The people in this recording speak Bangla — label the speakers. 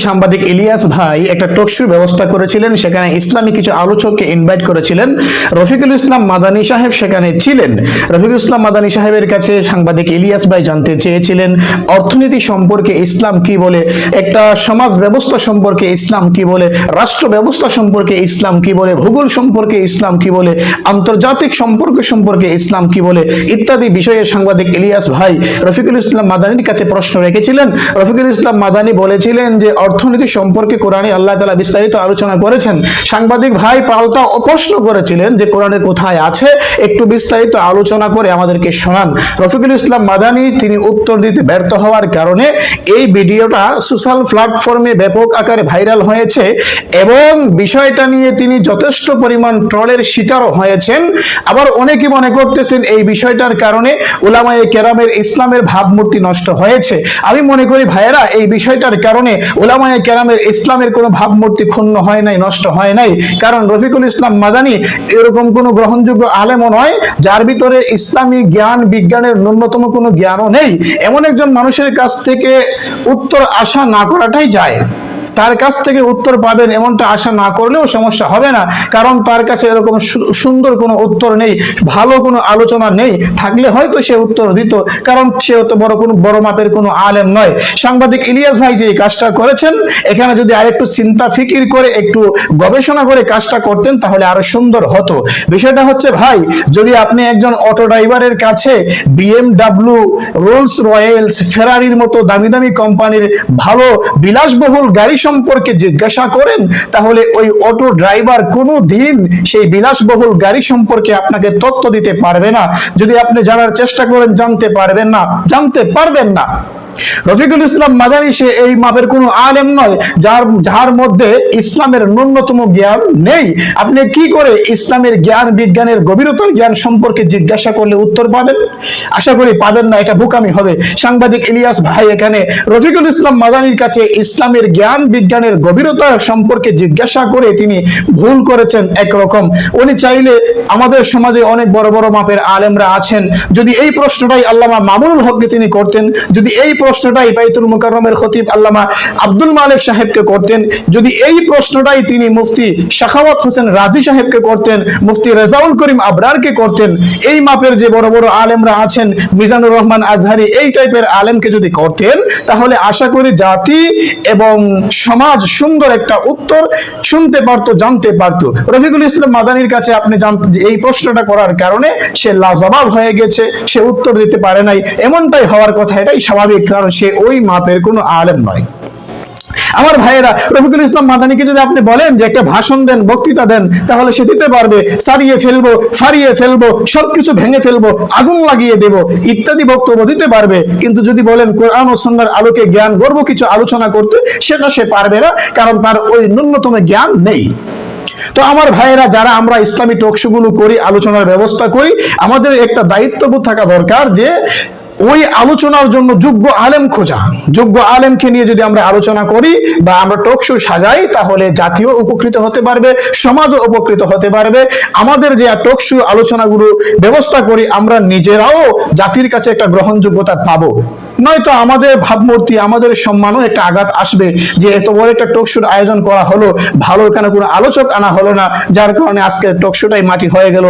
Speaker 1: সাংবাদিক ইলিয়াস ভাই একটা টকশোর ব্যবস্থা করেছিলেন, সেখানে ইসলামী কিছু আলোচককে ইনভাইট করেছিলেন। রফিকুল ইসলাম মাদানী সাহেব সেখানে ছিলেন। রফিকুল ইসলাম মাদানী সাহেবের কাছে সাংবাদিক ইলিয়াস ভাই জানতে চেয়েছিলেন অর্থনীতি সম্পর্কে ইসলাম কি বলে, একটা সমাজ ব্যবস্থা সম্পর্কে ইসলাম কি বলে, রাষ্ট্র ব্যবস্থা সম্পর্কে ইসলাম কি বলে, ভূগোল সম্পর্কে ইসলাম কি বলে, আন্তর্জাতিক সম্পর্ক সম্পর্কে ইসলাম কি বলে, ইত্যাদি বিষয়ে সাংবাদিক ইলিয়াস ভাই রফিকুল ইসলাম মাদানীর কাছে প্রশ্ন রেখেছিলেন। রফিকুল ইসলাম মাদানী বলেছিলেন যে অর্থনীতি সম্পর্কে কোরআনে আল্লাহ তাআলা বিস্তারিত আলোচনা করেছেন। সাংবাদিক ভাই পাল্টা প্রশ্ন করেছিলেন যে কোরআনের কোথায় আছে, একটু বিস্তারিত আলোচনা করে আমাদেরকে শোনান। রফিকুল ইসলাম মাদানী তিনি উত্তর দিতে ব্যর্থ হওয়ার কারণে এই ভিডিওটা সোশ্যাল প্ল্যাটফর্মে ব্যাপক আকারে ভাইরাল হয়েছে এবং বিষয়টা নিয়ে তিনি যথেষ্ট পরিমাণ ট্রলের শিকারও হয়েছেন। আবার অনেকে মনে করতেছেন এই বিষয়টার কারণে উলামায়ে কেরামের ইসলামের ভাবমূর্তি নষ্ট হয়েছে। আমি মনে করি ভাইয়েরা, এই বিষয়টার কারণে উলামায়ে কেরামের ইসলামের কোনো ভাবমূর্তি ক্ষুণ্ণ হয় নাই, নষ্ট হয় নাই। কারণ রফিকুল ইসলাম মাদানী এরকম কোনো গ্রহণযোগ্য আলেমও নয় যার ভিতরে ইসলামী জ্ঞান বিজ্ঞানের ন্যূনতম কোনো জ্ঞানও নেই। এমন একজন মানুষের কাছ থেকে উত্তর আশা না করাটাই যায়। তার কাছ থেকে উত্তর পাবেন এমনটা আশা না করলেও সমস্যা হবে না, কারণ তার কাছে এরকম সুন্দর কোনো উত্তর নেই, ভালো কোনো আলোচনা নেই। থাকলে হয়তো সে উত্তর দিত, কারণ সে অত বড় মাপের কোনো আলেম নয়। সাংবাদিক ইলিয়াস ভাই যে কাজটা করেছেন, এখানে যদি আরেকটু চিন্তা ফিকির করে একটু গবেষণা করে কাজটা করতেন তাহলে আরো সুন্দর হতো। বিষয়টা হচ্ছে ভাই, যদি আপনি একজন অটো ড্রাইভারের কাছে BMW, রোলস রয়েলস, ফেরারির মতো দামি দামি কোম্পানির ভালো বিলাসবহুল গাড়ি সম্পর্কে জিজ্ঞাসা করেন, তাহলে ওই অটো ড্রাইভার কোনো দিন সেই বিলাসবহুল গাড়ি সম্পর্কে আপনাকে তথ্য দিতে পারবে না। যদি আপনি জানার চেষ্টা করেন জানতে পারবেন না। রফিকুল ইসলাম মাদানী সে এই মাপের কোনো আলেম নয় যার মধ্যে ইসলামের ন্যূনতম জ্ঞান নেই। আপনি কি করে ইসলামের জ্ঞান বিজ্ঞানের গভীরতার জ্ঞান সম্পর্কে জিজ্ঞাসা করলে উত্তর পাবেন? আশা করি পাবেন না, এটা বোকামি হবে। সাংবাদিক ইলিয়াস ভাই এখানে রফিকুল ইসলাম মাদানীর কাছে ইসলামের জ্ঞান বিজ্ঞানের গভীরতা সম্পর্কে জিজ্ঞাসা করে তিনি ভুল করেছেন একরকম। উনি চাইলে আমাদের সমাজে অনেক বড় বড় মাপের আলেমরা আছেন, যদি এই প্রশ্নটাই আল্লামা মামুনুল হককে তিনি করতেন, যদি এই প্রশ্নটাই বাইতুল মুকাররমের খতিব আল্লামা আব্দুল মালিক সাহেবকে করতেন, যদি এই প্রশ্নটাই তিনি মুফতি শাখাওয়াত হোসেন রাজি সাহেবকে করতেন, মুফতি রেজাউল করিম আবরারকে করতেন, এই মাপের যে বড় বড় আলেমরা আছেন, মিজানুর রহমান আজহারি, এই টাইপের আলেমকে যদি করতেন, তাহলে আশা করি জাতি এবং সমাজ সুন্দর একটা উত্তর শুনতে পারতো, জানতে পারতো। রফিকুল ইসলাম মাদানীর কাছে আপনি এই প্রশ্নটা করার কারণে সে লাজবাব হয়ে গেছে, সে উত্তর দিতে পারে নাই। এমনটাই হওয়ার কথা, এটাই স্বাভাবিক, কারণ সে ওই মাপের কোনো আলেম নয়। আমার ভাইয়েরা, রফিকুল ইসলাম মাদানীকে যদি আপনি বলেন যে একটা ভাষণ দেন, বক্তৃতা দেন, তাহলে সে দিতে পারবে। সারিয়ে ফেলবো, ফারিয়ে ফেলবো, সবকিছু ভেঙে ফেলবো, আগুন লাগিয়ে দেব ইত্যাদি বক্তব্য দিতে পারবে। কিন্তু যদি বলেন কোরআন ও সুন্নাহর আলোকে জ্ঞান গর্ব কিছু আলোচনা করতে, সেটা সে পারবে না, কারণ তার ওই ন্যূনতম জ্ঞান নেই। তো আমার ভাইয়েরা, যারা আমরা ইসলামী টকশোগুলো করি, আলোচনার ব্যবস্থা করি, আমাদের একটা দায়িত্ববোধ থাকা দরকার যে ওই আলোচনার জন্য যোগ্য আলেম খোঁজা। যোগ্য আলেমকে নিয়ে যদি আমরা আলোচনা করি বা আমরা টকশো সাজাই, তাহলে জাতীয় উপকৃত হতে পারবে, সমাজও উপকৃত হতে পারবে। আমাদের যে টকশো আলোচনাগুলো ব্যবস্থা করি, আমরা নিজেরাও জাতির কাছে একটা গ্রহণযোগ্যতা পাবো। নয়তো আমাদের ভাবমূর্তি, আমাদের সম্মানও একটা আঘাত আসবে যে এত বড় একটা টকশোর আয়োজন করা হলো, ভালো এখানে কোনো আলোচক আনা হলো না, যার কারণে আজকের টকশোটাই মাটি হয়ে গেল।